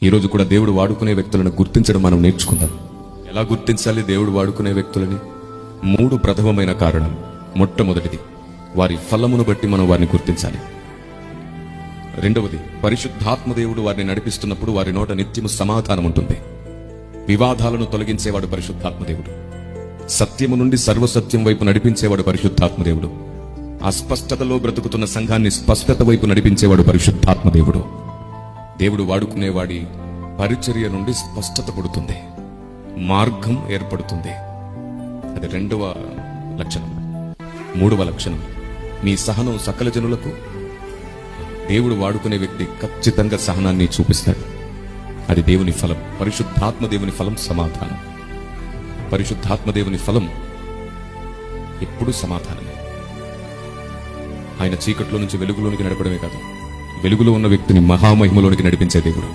ఈరోజు కూడా దేవుడు వాడుకునే వ్యక్తులను గుర్తించడం మనం నేర్చుకుందాం. ఎలా గుర్తించాలి దేవుడు వాడుకునే వ్యక్తులని? 3 ప్రథమమైన కారణాలు. మొట్టమొదటిది, వారి ఫలమును బట్టి మనం వారిని గుర్తించాలి. రెండవది, పరిశుద్ధాత్మ దేవుడు వారిని నడిపిస్తున్నప్పుడు వారి నోట నిత్యము సమాధానం ఉంటుంది. వివాదాలను తొలగించేవాడు పరిశుద్ధాత్మ దేవుడు. సత్యము నుండి సర్వసత్యం వైపు నడిపించేవాడు పరిశుద్ధాత్మ దేవుడు. అస్పష్టతలో బ్రతుకుతున్న సంఘాన్ని స్పష్టత వైపు నడిపించేవాడు పరిశుద్ధాత్మ దేవుడు. దేవుడు వాడుకునేవాడి పరిచర్య నుండి స్పష్టత పుడుతుంది, మార్గం ఏర్పడుతుంది. అది 2వ లక్షణం. 3వ లక్షణం, మీ సహనం సకల జనులకు. దేవుడు వాడుకునే వ్యక్తి ఖచ్చితంగా సహనాన్ని చూపిస్తాడు. అది దేవుని ఫలం. పరిశుద్ధాత్మ దేవుని ఫలం సమాధానం. పరిశుద్ధాత్మ దేవుని ఫలం ఎప్పుడు సమాధానమే. ఆయన చీకట్లో నుంచి వెలుగులోనికి నడపడమే కాదు, వెలుగులో ఉన్న వ్యక్తిని మహామహిమలోనికి నడిపించే దేవుడు.